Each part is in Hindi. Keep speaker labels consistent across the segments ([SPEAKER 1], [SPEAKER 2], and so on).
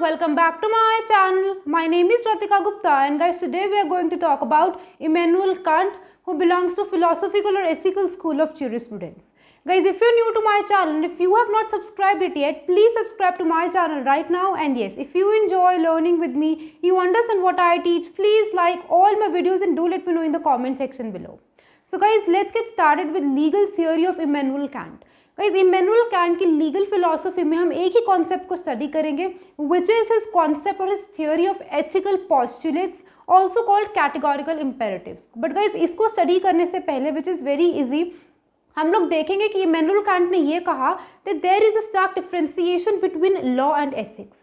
[SPEAKER 1] welcome back to my channel. My name is Ratika Gupta and guys, today we are going to talk about Immanuel Kant, who belongs to philosophical or ethical school of jurisprudence. Guys, if you're new to my channel and if you have not subscribed it yet, please subscribe to my channel right now. And yes, if you enjoy learning with me, you understand what I teach, please like all my videos and do let me know in the comment section below. So guys, let's get started with legal theory of Immanuel Kant. Guys Immanuel Kant की लीगल फिलॉसफी में हम एक ही कॉन्सेप्ट को स्टडी करेंगे विच इज हिज कॉन्सेप्ट और his theory of ethical postulates also called categorical imperatives. But guys इसको स्टडी करने से पहले विच इज़ वेरी इजी, हम लोग देखेंगे कि इमैनुअल कैंट ने ये कहा that there is a stark differentiation between law and ethics.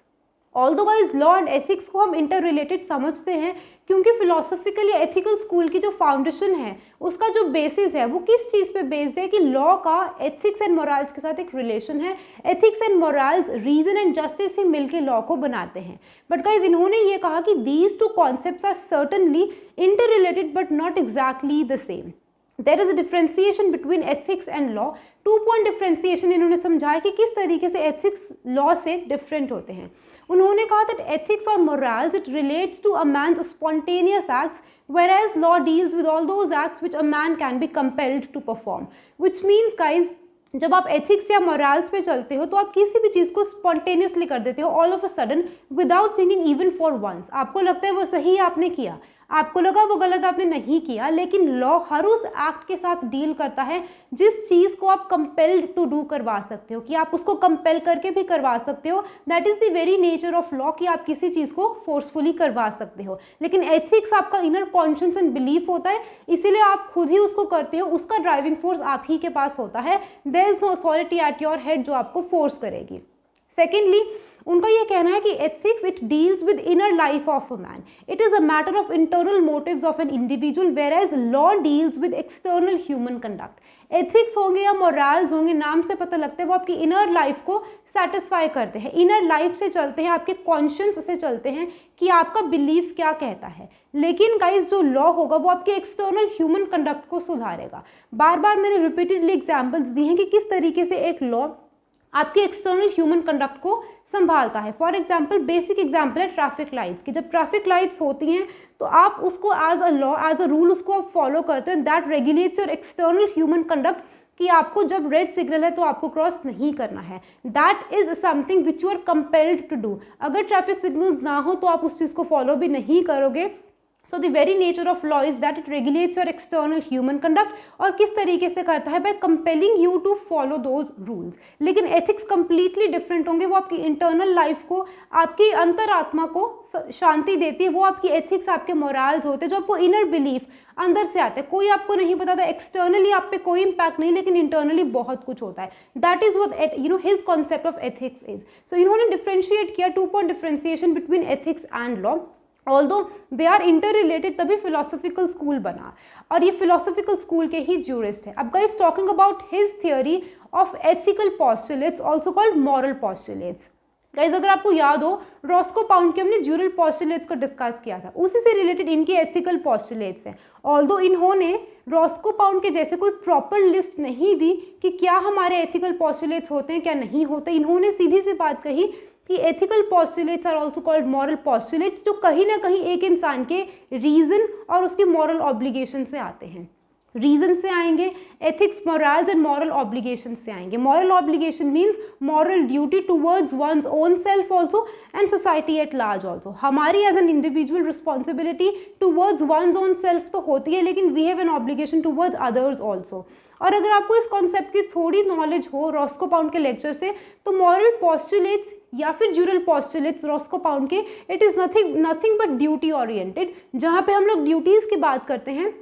[SPEAKER 1] Although guys law and ethics को हम इंटर रिलेटेड समझते हैं क्योंकि फिलोसफिकल या एथिकल स्कूल की जो फाउंडेशन है उसका जो बेसिस है वो किस चीज़ पे बेस्ड है कि लॉ का एथिक्स एंड मोरल्स के साथ एक रिलेशन है. Ethics and morals reason and justice से मिलकर लॉ को बनाते हैं. बट गाइज इन्होंने ये कहा कि these two concepts are certainly interrelated but not exactly the same. There is a differentiation between ethics and law. 2 point differentiation इन्होंने समझाया कि किस तरीके से एथिक्स लॉ से डिफरेंट होते हैं. उन्होंने कहा दैट एथिक्स और morals it relates to a man's spontaneous acts whereas law deals with all those acts which a man can be compelled to perform. Which means guys, जब आप एथिक्स या मोरल्स पे चलते हो तो आप किसी भी चीज़ को स्पॉन्टेनियसली कर देते हो all of a sudden without thinking even for once. आपको लगता है वो सही आपने किया, आपको लगा वो गलत आपने नहीं किया, लेकिन लॉ हर उस एक्ट के साथ डील करता है जिस चीज़ को आप कंपेल्ड टू डू करवा सकते हो, कि आप उसको कंपेल करके भी करवा सकते हो. That is the very nature of law कि आप किसी चीज़ को फोर्सफुली करवा सकते हो. लेकिन एथिक्स आपका इनर कॉन्शियस एंड बिलीफ होता है, इसीलिए आप खुद ही उसको करते हो, उसका ड्राइविंग फोर्स आप ही के पास होता है. There is no authority at your head जो आपको फोर्स करेगी. सेकेंडली, उनका ये कहना है कि ethics it deals with inner life of a man. It is a matter of internal motives of an individual whereas law deals with external human conduct. Ethics होंगे या मोरल्स होंगे, नाम से पता लगता है वो आपकी इनर लाइफ को सेटिस्फाई करते हैं, इनर लाइफ से चलते हैं, आपके कॉन्शियस से चलते हैं कि आपका बिलीफ क्या कहता है. लेकिन गाइज जो लॉ होगा वो आपके एक्सटर्नल ह्यूमन कंडक्ट को सुधारेगा. बार बार मैंने रिपीटेडली एग्जाम्पल्स दी हैं कि किस तरीके से एक लॉ आपके एक्सटर्नल ह्यूमन कंडक्ट को संभालता है. फॉर एग्जाम्पल, बेसिक एग्जाम्पल है ट्रैफिक लाइट्स की. जब ट्रैफिक लाइट्स होती हैं तो आप उसको as a law as a rule उसको आप फॉलो करते हैं. That regulates your external human conduct कि आपको जब रेड सिग्नल है तो आपको क्रॉस नहीं करना है. That is something which you are compelled to do. अगर ट्रैफिक सिग्नल्स ना हो तो आप उस चीज़ को फॉलो भी नहीं करोगे. So the very nature of law is that it regulates your external human conduct. और किस तरीके से करता है? By compelling you to follow those rules. लेकिन एथिक्स कंप्लीटली डिफरेंट होंगे. वो आपकी इंटरनल लाइफ को, आपकी अंतरात्मा को शांति देती है. वो आपकी एथिक्स आपके मोरल्स होते हैं जो आपको इनर बिलीफ अंदर से आते हैं. कोई आपको नहीं बताता, एक्सटर्नली आप पे कोई इम्पैक्ट नहीं, लेकिन इंटरनली बहुत कुछ होता है. That is what his concept of ethics is. So इन्होंने डिफ्रेंशिएट किया 2 point differentiation between ethics and law. Although they are inter related, तभी फिलोसफिकल स्कूल बना और ये फिलोसफिकल स्कूल के ही ज्यूरिस्ट है. अब guys talking about his theory of ethical postulates also called moral postulates. Guys अगर आपको याद हो, रॉस्को पाउंड के हमने ज्यूरल पॉस्टुलेट्स को डिस्कस किया था, उसी से रिलेटेड इनके एथिकल पॉस्टुलेट्स हैं. ऑल्दो इन्होंने रॉस्को पाउंड के जैसे कोई प्रॉपर लिस्ट नहीं दी कि क्या हमारे एथिकल पॉस्टुलेट्स होते हैं क्या नहीं होते. इन्होंने सीधी सी बात कही कि ethical postulates are also called moral postulates, जो कहीं ना कहीं एक इंसान के रीजन और उसकी मॉरल ऑब्लिगेशन से आते हैं. रीजन से आएंगे, ethics, morals and moral obligation से आएंगे. Moral obligation means moral duty towards one's own self also and society at large also. हमारी as an individual responsibility towards one's own self तो होती है, लेकिन we have an obligation towards others also. और अगर आपको इस कॉन्सेप्ट की थोड़ी नॉलेज हो रॉस्को पाउंड के लेक्चर से, तो मॉरल पॉस्टुलेट्स या फिर ज्यूरल पॉस्टुलेट्स रॉस्को पाउंड के, it is nothing but duty oriented, जहाँ पे हम लोग ड्यूटीज़ की बात करते हैं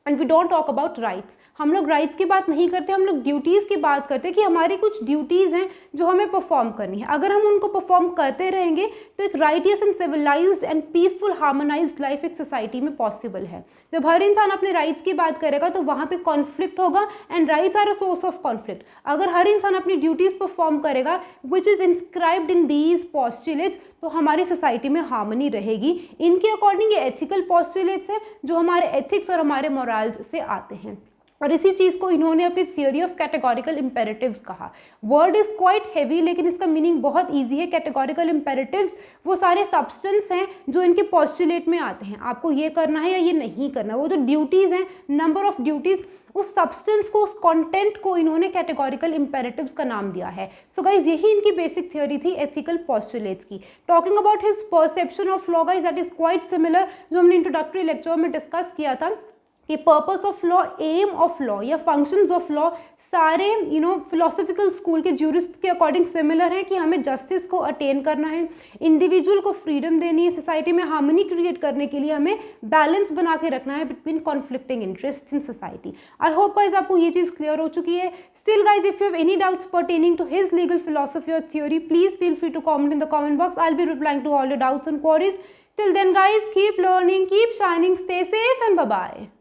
[SPEAKER 1] and we don't talk about rights. हम लोग राइट्स की बात नहीं करते, हम लोग ड्यूटीज़ की बात करते हैं कि हमारी कुछ ड्यूटीज़ हैं जो हमें परफॉर्म करनी है. अगर हम उनको परफॉर्म करते रहेंगे तो एक righteous and civilised and peaceful harmonised life एक सोसाइटी में पॉसिबल है. जब हर इंसान अपने राइट्स की बात करेगा तो वहाँ पे कॉन्फ्लिक्ट होगा and rights are a source of conflict. अगर हर इंसान अपनी ड्यूटीज़ परफॉर्म करेगा which is inscribed in these postulates, तो हमारी सोसाइटी में हार्मनी रहेगी. इनके अकॉर्डिंग ये एथिकल पॉस्टुलेट्स हैं जो हमारे एथिक्स और हमारे मोरल्स से आते हैं. और इसी चीज़ को इन्होंने अपनी थियोरी ऑफ कैटेगोरिकल इम्पेरेटिव्स कहा। वर्ड इज क्वाइट हैवी लेकिन इसका मीनिंग बहुत ईजी है। कैटेगोरिकल इम्पेरेटिव्स वो सारे सब्सटेंस हैं जो इनके पॉस्टुलेट में आते हैं, आपको ये करना है या ये नहीं करना। वो जो ड्यूटीज़ हैं, नंबर ऑफ ड्यूटीज़, उस सब्सटेंस को, उस कंटेंट को इन्होंने कैटेगोरिकल इम्पेरेटिव्स का नाम दिया है। सो गाइज यही इनकी बेसिक थ्योरी थी एथिकल पॉस्टुलेट्स की। Talking about his perception of law guys, that is quite similar, जो हमने इंट्रोडक्टरी लेक्चर में डिस्कस किया था कि purpose of law, aim of law या फंक्शंस ऑफ लॉ सारे फिलोसफिकल स्कूल के ज्यूरिस्ट के अकॉर्डिंग सिमिलर हैं कि हमें जस्टिस को अटेन करना है, इंडिविजुअल को फ्रीडम देनी है, सोसाइटी में हार्मनी क्रिएट करने के लिए हमें बैलेंस बना के रखना है between conflicting interest in society. I hope guys आपको ये चीज़ क्लियर हो चुकी है। Still guys if you have any doubts pertaining to his legal philosophy और theory, please feel free to comment in the comment box. I will be replying to all your doubts and queries. Till then guys, keep learning, keep shining, stay safe and bye bye.